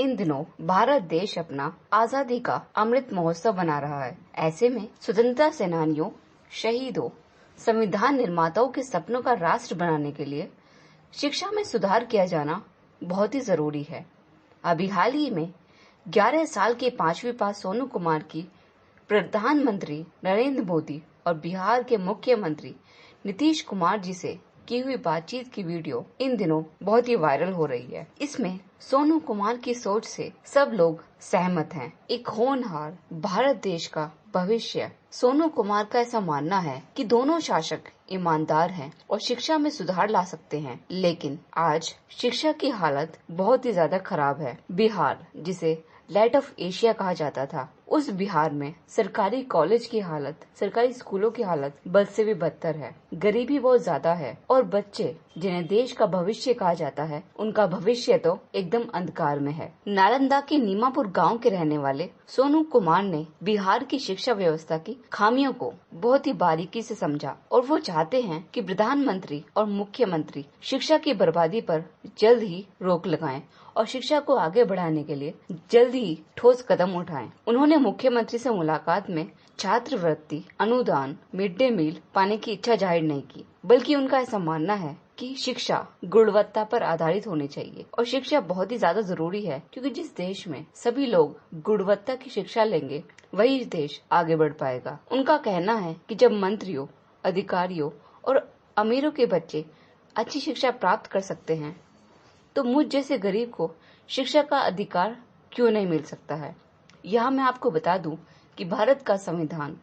इन दिनों भारत देश अपना आजादी का अमृत महोत्सव मना रहा है। ऐसे में स्वतंत्रता सेनानियों, शहीदों, संविधान निर्माताओं के सपनों का राष्ट्र बनाने के लिए शिक्षा में सुधार किया जाना बहुत ही जरूरी है। अभी हाल ही में 11 साल के 5वीं पास सोनू कुमार की प्रधानमंत्री नरेंद्र मोदी और बिहार के मुख्यमंत्री नीतीश कुमार जी से की हुई बातचीत की वीडियो इन दिनों बहुत ही वायरल हो रही है। इसमें सोनू कुमार की सोच से सब लोग सहमत हैं। एक होनहार भारत देश का भविष्य। सोनू कुमार का ऐसा मानना है कि दोनों शासक ईमानदार हैं और शिक्षा में सुधार ला सकते हैं, लेकिन आज शिक्षा की हालत बहुत ही ज्यादा खराब है। बिहार, जिसे लाइट ऑफ एशिया कहा जाता था, उस बिहार में सरकारी कॉलेज की हालत, सरकारी स्कूलों की हालत बद से भी बदतर है। गरीबी बहुत ज्यादा है और बच्चे जिन्हें देश का भविष्य कहा जाता है, उनका भविष्य तो एकदम अंधकार में है। नालंदा के नीमापुर गांव के रहने वाले सोनू कुमार ने बिहार की शिक्षा व्यवस्था की खामियों को बहुत ही बारीकी से समझा और वो चाहते हैं कि प्रधानमंत्री और मुख्यमंत्री शिक्षा की बर्बादी पर जल्द ही रोक लगाएं और शिक्षा को आगे बढ़ाने के लिए जल्द ही ठोस कदम उठाएं। उन्होंने मुख्यमंत्री से मुलाकात में छात्रवृत्ति, अनुदान, मिड डे मील पाने की इच्छा जाहिर नहीं की, बल्कि उनका ऐसा मानना है कि शिक्षा गुणवत्ता पर आधारित होनी चाहिए और शिक्षा बहुत ही ज्यादा जरूरी है, क्योंकि जिस देश में सभी लोग गुणवत्ता की शिक्षा लेंगे वही देश आगे बढ़ पाएगा। उनका कहना है कि जब मंत्रियों, अधिकारियों और अमीरों के बच्चे अच्छी शिक्षा प्राप्त कर सकते हैं तो मुझ जैसे गरीब को शिक्षा का अधिकार क्यों नहीं मिल सकता है। यहाँ मैं आपको बता दूं कि भारत का संविधान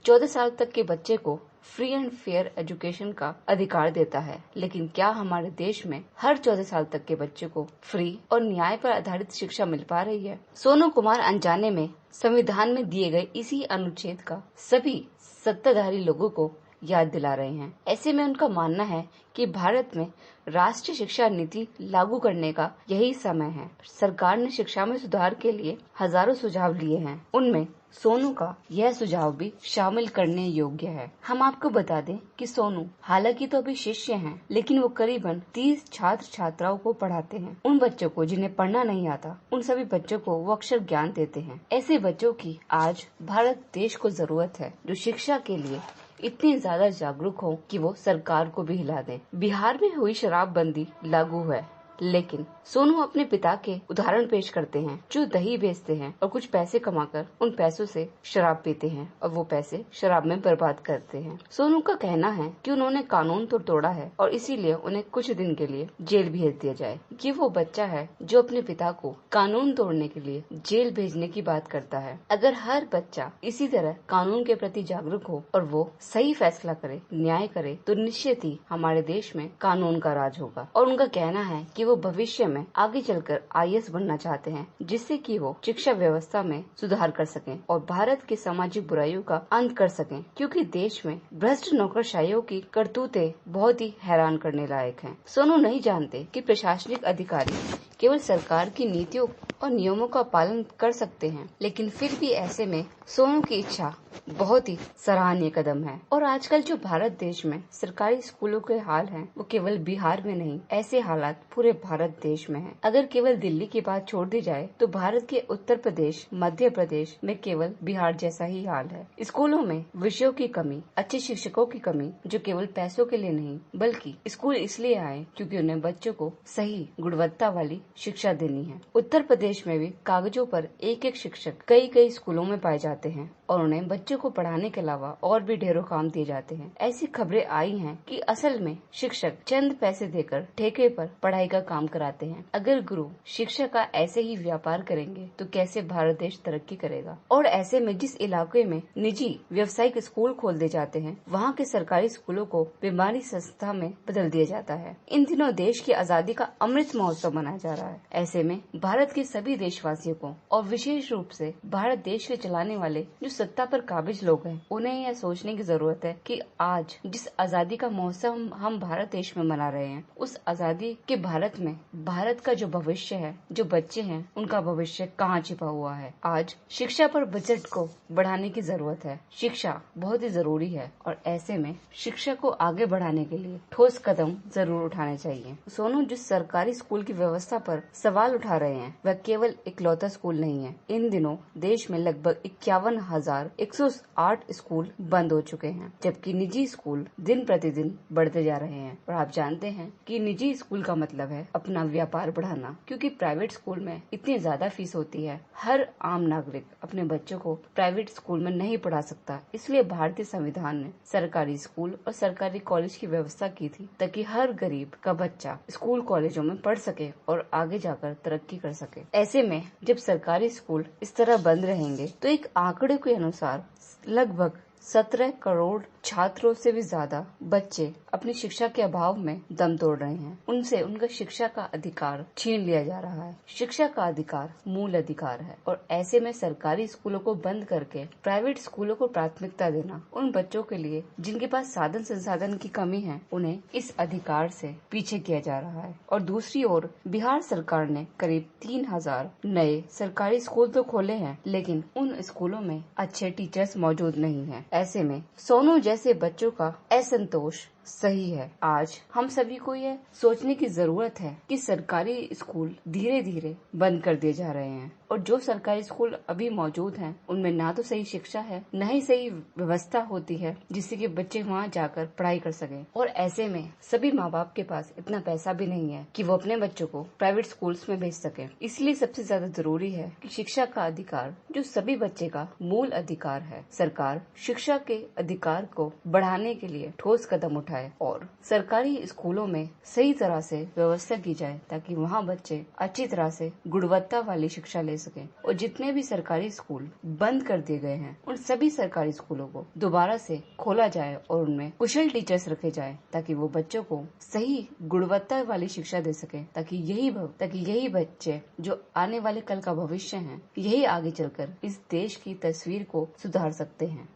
14 साल तक के बच्चे को फ्री एंड फेयर एजुकेशन का अधिकार देता है, लेकिन क्या हमारे देश में हर 14 साल तक के बच्चे को फ्री और न्याय पर आधारित शिक्षा मिल पा रही है? सोनू कुमार अनजाने में संविधान में दिए गए इसी अनुच्छेद का सभी सत्ताधारी लोगों को याद दिला रहे हैं। ऐसे में उनका मानना है कि भारत में राष्ट्रीय शिक्षा नीति लागू करने का यही समय है। सरकार ने शिक्षा में सुधार के लिए हजारों सुझाव लिए हैं, उनमें सोनू का यह सुझाव भी शामिल करने योग्य है। हम आपको बता दें कि सोनू हालांकि तो अभी शिष्य हैं, लेकिन वो करीबन 30 छात्र छात्राओं को पढ़ाते हैं। उन बच्चों को जिन्हें पढ़ना नहीं आता, उन सभी बच्चों को वो अक्षर ज्ञान देते हैं। ऐसे बच्चों की आज भारत देश को जरूरत है, जो शिक्षा के लिए इतने ज्यादा जागरूक हो कि वो सरकार को भी हिला दें। बिहार में हुई शराबबंदी लागू है, लेकिन सोनू अपने पिता के उदाहरण पेश करते हैं, जो दही बेचते हैं और कुछ पैसे कमाकर उन पैसों से शराब पीते हैं और वो पैसे शराब में बर्बाद करते हैं। सोनू का कहना है कि उन्होंने कानून तो तोड़ा है और इसीलिए उन्हें कुछ दिन के लिए जेल भेज दिया जाए। ये वो बच्चा है जो अपने पिता को कानून तोड़ने के लिए जेल भेजने की बात करता है। अगर हर बच्चा इसी तरह कानून के प्रति जागरूक हो और वो सही फैसला करे, न्याय करे, तो निश्चित ही हमारे देश में कानून का राज होगा। और उनका कहना है कि वो भविष्य में आगे चलकर IAS बनना चाहते हैं, जिससे कि वो शिक्षा व्यवस्था में सुधार कर सकें और भारत की सामाजिक बुराइयों का अंत कर सकें, क्योंकि देश में भ्रष्ट नौकरशाहियों की करतूतें बहुत ही हैरान करने लायक हैं। सोनू नहीं जानते कि प्रशासनिक अधिकारी केवल सरकार की नीतियों और नियमों का पालन कर सकते हैं, लेकिन फिर भी ऐसे में सोनू की इच्छा बहुत ही सराहनीय कदम है। और आजकल जो भारत देश में सरकारी स्कूलों के हाल हैं, वो केवल बिहार में नहीं, ऐसे हालात पूरे भारत देश में हैं। अगर केवल दिल्ली की बात छोड़ दी जाए तो भारत के उत्तर प्रदेश, मध्य प्रदेश में केवल बिहार जैसा ही हाल है। स्कूलों में विषयों की कमी, अच्छे शिक्षकों की कमी, जो केवल पैसों के लिए नहीं बल्कि स्कूल इसलिए आए क्योंकि उन्हें बच्चों को सही गुणवत्ता वाली शिक्षा देनी है। उत्तर प्रदेश में भी कागजों पर एक शिक्षक कई स्कूलों में पाए जाते हैं और उन्हें बच्चों को पढ़ाने के अलावा और भी ढेरों काम दिए जाते हैं। ऐसी खबरें आई हैं कि असल में शिक्षक चंद पैसे देकर ठेके पर पढ़ाई का काम कराते हैं। अगर गुरु शिक्षा का ऐसे ही व्यापार करेंगे तो कैसे भारत देश तरक्की करेगा। और ऐसे में जिस इलाके में निजी व्यावसायिक स्कूल खोल दिए जाते हैं, वहाँ के सरकारी स्कूलों को बीमारी संस्था में बदल दिया जाता है। इन दिनों देश की आजादी का अमृत महोत्सव मनाया जा रहा है। ऐसे में भारत के सभी देशवासियों को और विशेष रूप से भारत देश के चलाने वाले जो सत्ता पर काबिज लोग हैं उन्हें यह सोचने की जरूरत है कि आज जिस आजादी का महोत्सव हम भारत देश में मना रहे हैं, उस आजादी के भारत में भारत का जो भविष्य है, जो बच्चे हैं, उनका भविष्य कहाँ छिपा हुआ है। आज शिक्षा पर बजट को बढ़ाने की जरूरत है। शिक्षा बहुत ही जरूरी है और ऐसे में शिक्षा को आगे बढ़ाने के लिए ठोस कदम जरूर उठाने चाहिए। सोनू जिस सरकारी स्कूल की व्यवस्था पर सवाल उठा रहे हैं वह केवल इकलौता स्कूल नहीं है। इन दिनों देश में लगभग 51,108 स्कूल बंद हो चुके हैं, जबकि निजी स्कूल दिन प्रतिदिन बढ़ते जा रहे हैं। और आप जानते हैं कि निजी स्कूल का मतलब है अपना व्यापार बढ़ाना, क्योंकि प्राइवेट स्कूल में इतनी ज्यादा फीस होती है, हर आम नागरिक अपने बच्चों को प्राइवेट स्कूल में नहीं पढ़ा सकता। इसलिए भारतीय संविधान ने सरकारी स्कूल और सरकारी कॉलेज की व्यवस्था की थी ताकि हर गरीब का बच्चा स्कूल कॉलेजों में पढ़ सके और आगे जाकर तरक्की कर सके। ऐसे में जब सरकारी स्कूल इस तरह बंद रहेंगे तो एक आंकड़े के अनुसार लगभग 17 करोड़ छात्रों से भी ज्यादा बच्चे अपनी शिक्षा के अभाव में दम तोड़ रहे हैं। उनसे उनका शिक्षा का अधिकार छीन लिया जा रहा है। शिक्षा का अधिकार मूल अधिकार है और ऐसे में सरकारी स्कूलों को बंद करके प्राइवेट स्कूलों को प्राथमिकता देना उन बच्चों के लिए जिनके पास साधन संसाधन की कमी है, उन्हें इस अधिकार से पीछे किया जा रहा है। और दूसरी ओर बिहार सरकार ने करीब 3,000 नए सरकारी स्कूल तो खोले हैं, लेकिन उन स्कूलों में अच्छे टीचर्स मौजूद नहीं है। ऐसे में सोनू जैसे बच्चों का असंतोष सही है। आज हम सभी को यह सोचने की जरूरत है कि सरकारी स्कूल धीरे धीरे बंद कर दिए जा रहे हैं और जो सरकारी स्कूल अभी मौजूद हैं उनमें ना तो सही शिक्षा है, न ही सही व्यवस्था होती है जिससे कि बच्चे वहां जाकर पढ़ाई कर सकें। और ऐसे में सभी माँ बाप के पास इतना पैसा भी नहीं है कि वो अपने बच्चों को प्राइवेट स्कूल्स में भेज सके। इसलिए सबसे ज्यादा जरूरी है कि शिक्षा का अधिकार जो सभी बच्चे का मूल अधिकार है, सरकार शिक्षा के अधिकार को बढ़ाने के लिए ठोस कदम उठाए और सरकारी स्कूलों में सही तरह से व्यवस्था की जाए ताकि वहाँ बच्चे अच्छी तरह से गुणवत्ता वाली शिक्षा ले सकें। और जितने भी सरकारी स्कूल बंद कर दिए गए हैं उन सभी सरकारी स्कूलों को दोबारा से खोला जाए और उनमें कुशल टीचर्स रखे जाए ताकि वो बच्चों को सही गुणवत्ता वाली शिक्षा दे सके, ताकि यही बच्चे जो आने वाले कल का भविष्य हैं, यही आगे चलकर इस देश की तस्वीर को सुधार सकते हैं।